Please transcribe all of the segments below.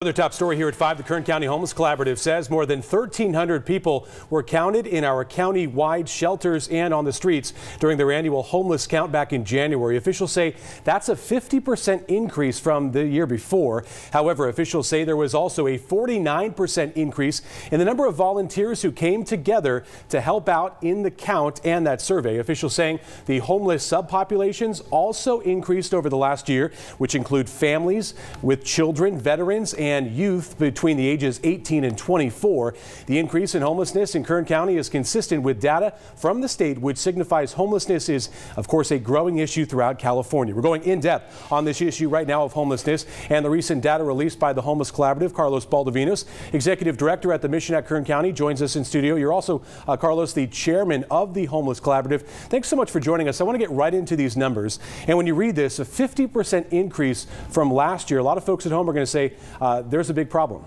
Another top story here at 5, the Kern County Homeless Collaborative says more than 1,300 people were counted in our county-wide shelters and on the streets during their annual homeless count back in January. Officials say that's a 50% increase from the year before. However, officials say there was also a 49% increase in the number of volunteers who came together to help out in the count and that survey. Officials saying the homeless subpopulations also increased over the last year, which include families with children, veterans, and youth between the ages 18 and 24. The increase in homelessness in Kern County is consistent with data from the state, which signifies homelessness is, of course, a growing issue throughout California. We're going in depth on this issue right now of homelessness and the recent data released by the Homeless Collaborative. Carlos Baldovinos, Executive Director at the Mission at Kern County, joins us in studio. You're also, Carlos, the Chairman of the Homeless Collaborative. Thanks so much for joining us. I want to get right into these numbers. And when you read this, a 50% increase from last year, a lot of folks at home are going to say, there's a big problem.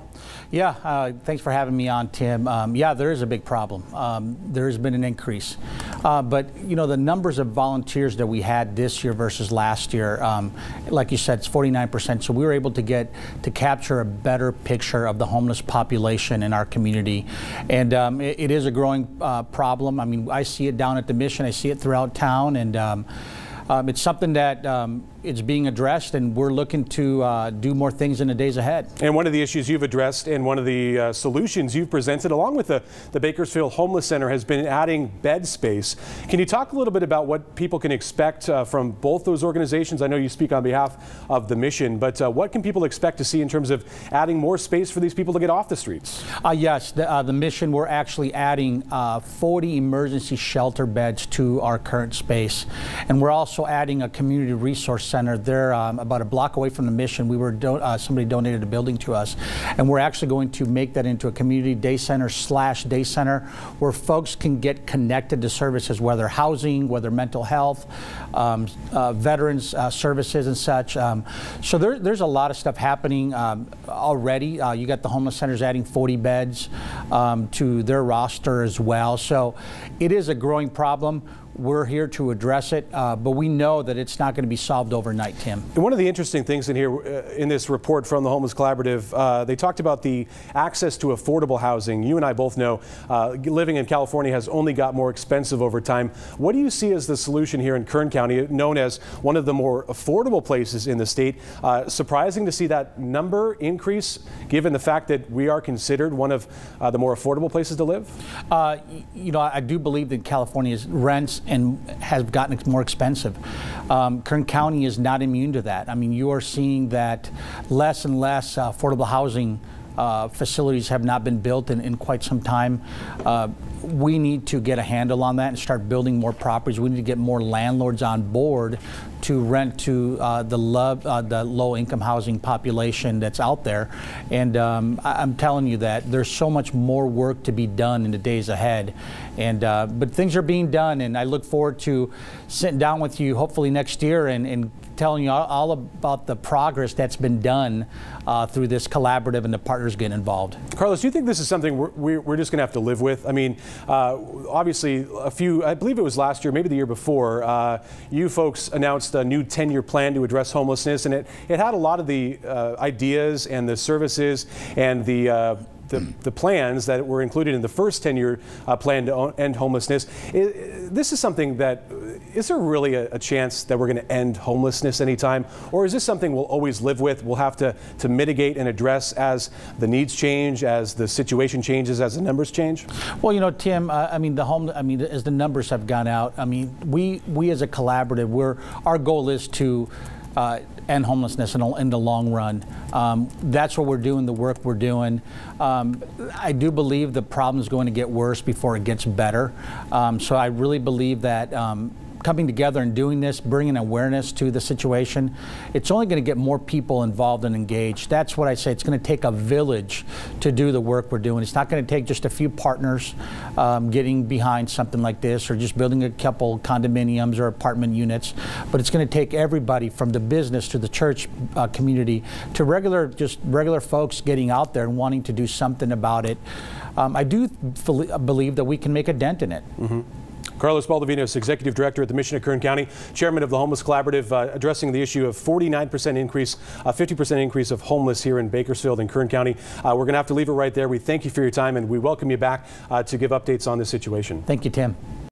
Yeah, thanks for having me on, Tim. Yeah, there is a big problem. There has been an increase. But, you know, the numbers of volunteers that we had this year versus last year, like you said, it's 49%. So we were able to capture a better picture of the homeless population in our community. And it is a growing problem. I mean, I see it down at the Mission. I see it throughout town. And it's something that it's being addressed, and we're looking to do more things in the days ahead. And one of the issues you've addressed and one of the solutions you've presented along with the Bakersfield Homeless Center has been adding bed space. Can you talk a little bit about what people can expect from both those organizations? I know you speak on behalf of the Mission, but what can people expect to see in terms of adding more space for these people to get off the streets? Yes, the Mission, we're actually adding 40 emergency shelter beds to our current space, and we're also adding a community resource center. They're about a block away from the Mission. Somebody donated a building to us, and we're actually going to make that into a community day center / day center where folks can get connected to services, whether housing, whether mental health, veterans services and such. So there's a lot of stuff happening already. You got the homeless centers adding 40 beds to their roster as well. So it is a growing problem. We're here to address it, but we know that it's not going to be solved overnight, Tim. And one of the interesting things in here, in this report from the Homeless Collaborative, they talked about the access to affordable housing. You and I both know living in California has only got more expensive over time. What do you see as the solution here in Kern County, known as one of the more affordable places in the state? Surprising to see that number increase, given the fact that we are considered one of the more affordable places to live? You know, I do believe that California's rents and has gotten more expensive. Kern County is not immune to that. I mean, you are seeing that less and less affordable housing facilities have not been built in quite some time. We need to get a handle on that and start building more properties. We need to get more landlords on board to rent to the low-income housing population that's out there. And I'm telling you that there's so much more work to be done in the days ahead. And but things are being done, and I look forward to sitting down with you hopefully next year and telling you all about the progress that's been done through this collaborative and the partners getting involved. Carlos, do you think this is something we're just going to have to live with? I mean, obviously, I believe it was last year, maybe the year before, you folks announced a new 10-year plan to address homelessness, and it had a lot of the ideas and the services and the plans that were included in the first 10-year plan to end homelessness. This is something that, is there really a chance that we're going to end homelessness anytime? Or is this something we'll always live with, we'll have to mitigate and address as the needs change, as the situation changes, as the numbers change? Well, you know, Tim, I mean, as the numbers have gone out, I mean, we as a collaborative, our goal is to end homelessness in the long run. That's what we're doing, the work we're doing. I do believe the problem is going to get worse before it gets better. So I really believe that coming together and doing this, bringing awareness to the situation, it's only going to get more people involved and engaged. That's what I say. It's going to take a village to do the work we're doing. It's not going to take just a few partners getting behind something like this or just building a couple condominiums or apartment units, but it's going to take everybody from the business to the church community to regular folks getting out there and wanting to do something about it. I do believe that we can make a dent in it. Mm-hmm. Carlos Baldovinos, Executive Director at the Mission of Kern County, Chairman of the Homeless Collaborative, addressing the issue of 49% increase, 50% increase of homeless here in Bakersfield and Kern County. We're going to have to leave it right there. We thank you for your time and we welcome you back to give updates on this situation. Thank you, Tim.